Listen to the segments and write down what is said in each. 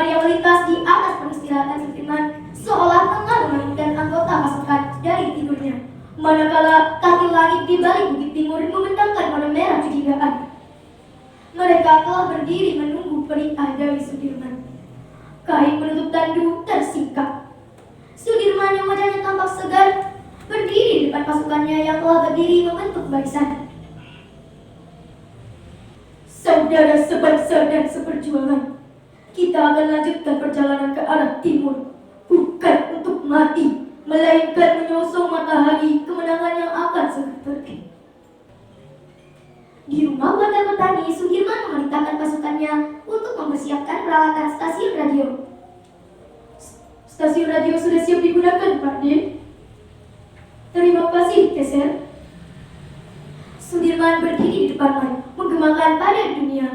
motor yang melintas di atas peristirahatan Sudirman seolah tengah membangunkan anggota pasukan dari tidurnya. Manakala kaki langit di balik bukit timur membentangkan warna merah kecurigaan. Mereka telah berdiri menunggu perintah dari Sudirman. Kain penutup tandu tersikat. Sudirman yang wajahnya tampak segar berdiri di depan pasukannya yang telah berdiri membentuk barisan. Saudara sebangsa dan seperjuangan, kita akan lanjutkan perjalanan ke arah timur, bukan untuk mati, melainkan menyosong matahari kemenangan yang akan segera terbit. Di rumah warga petani, Sudirman memerintahkan pasukannya untuk mempersiapkan peralatan stasiun radio. Stasiun radio sudah siap digunakan, Pak D. Terima kasih, Keser. Sudirman berdiri di depan mic, menggemakan pada dunia.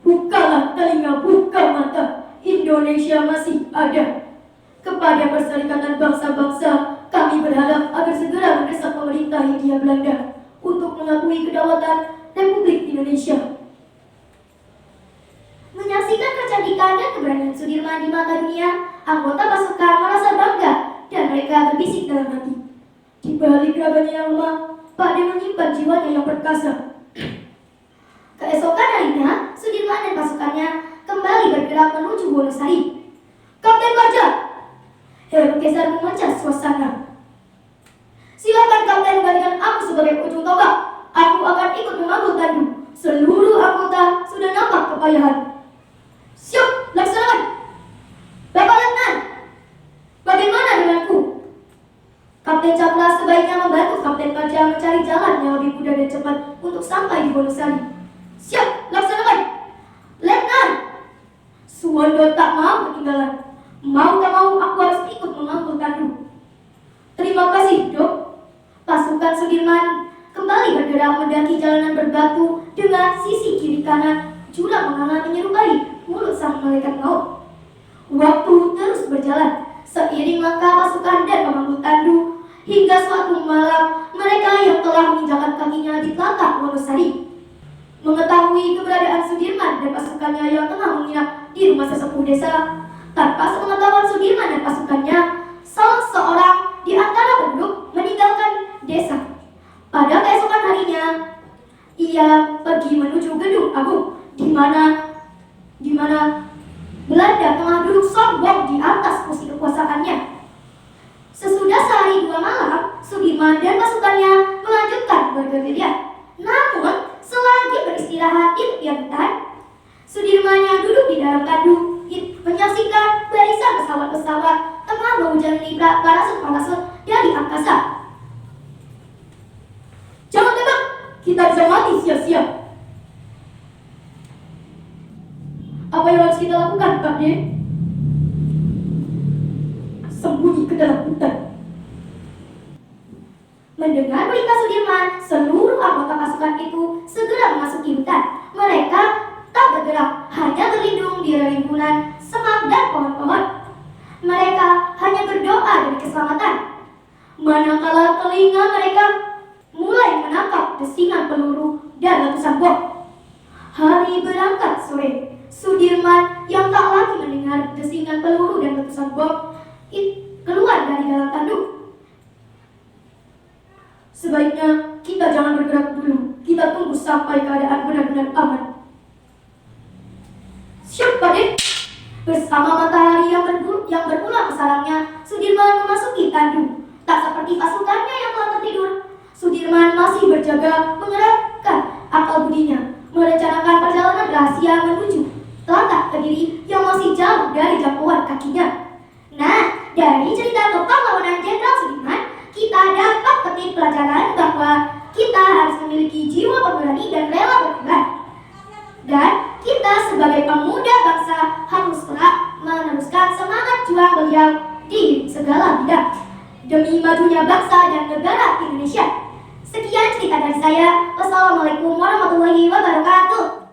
Bukalah telinga, buka mata. Indonesia masih ada. Kepada Perserikatan Bangsa-Bangsa, kami berharap agar segera mendesak pemerintah Hindia Belanda untuk mengakui kedaulatan Republik Indonesia. Menyaksikan kecantikan dan keberanian Sudirman di mata dunia, anggota pasukan merasa bangga dan mereka berbisik dalam hati. Di balik raganya yang lemah, Pak D menyimpan jiwanya yang perkasa. Keesokan harinya, Sudirman dan pasukannya kembali bergerak menuju Wonosari. Kapten Baja! Heru Kesar memecah suasana. Silakan Kapten gantikan aku sebagai ujung tombak. Aku akan ikut mengambil tandu. Seluruh anggota sudah nampak kepayahan. Siap, laksanakan. Bapak Letnan, bagaimana denganku? Kapten Capla sebaiknya membantu Kapten Baja mencari jalan yang lebih mudah dan cepat untuk sampai di Wonosari. Siap, laksanakan. Letnan, Suwondo tak mau ketinggalan. Mau tak mau aku harus ikut mengambil tandu. Terima kasih, Dok. Pasukan Sudirman kembali bergerak mendaki jalanan berbatu dengan sisi kiri kanan jurang menganga menyerupai mulut sang malaikat maut. Waktu terus berjalan seiring langkah pasukan dan memanggul tandu hingga suatu malam mereka yang telah menginjakan kakinya di tlatah Wonosari mengetahui keberadaan Sudirman dan pasukannya yang tengah menginap di rumah sesepuh desa. Tanpa sepengetahuan Sudirman dan pasukannya, salah seorang di antara penduduk meninggalkan desa. Pada keesokan harinya, ia pergi menuju gedung agung di mana Belanda tengah duduk sombong di atas kursi kekuasaannya. Sesudah sehari dua malam, Sudirman dan pasukannya melanjutkan bergerilya. Namun, selagi beristirahat di tepian hutan, Sudirman yang duduk di dalam tandu menyaksikan barisan pesawat-pesawat tengah menghujani parasut-parasut dari angkasa. Jangan tembak, kita bisa mati sia-sia. Apa yang harus kita lakukan, Pak D? Sembunyi ke dalam hutan. Mendengar berita Sudirman, seluruh anggota pasukan itu segera memasuki hutan. Mereka tak bergerak, hanya berlindung di rimbunan semak dan pohon-pohon. Mereka hanya berdoa demi keselamatan. Manakala telinga mereka mulai menangkap desingan peluru dan letusan bom. Hari berangkat sore, Sudirman yang tak lagi mendengar desingan peluru dan letusan bom keluar dari dalam tanduk. Sebaiknya kita jangan bergerak dulu. Kita tunggu sampai keadaan benar-benar aman. Siap, Pak D. Bersama matahari yang berpulang ke sarangnya, Sudirman memasuki tandu. Tak seperti pasukannya yang telah tertidur, Sudirman masih berjaga mengerahkan akal budinya, merencanakan perjalanan rahasia menuju tlatah Kediri yang masih jauh dari jangkauan kakinya. Nah, dari cerita kepahlawanan Jenderal Sudirman, kita dapat petik pelajaran bahwa kita harus memiliki jiwa pemberani dan rela berkorban. Dan kita sebagai pemuda bangsa haruslah meneruskan semangat juang beliau di segala bidang demi majunya bangsa dan negara Indonesia. Sekian cerita dari saya. Wassalamualaikum warahmatullahi wabarakatuh.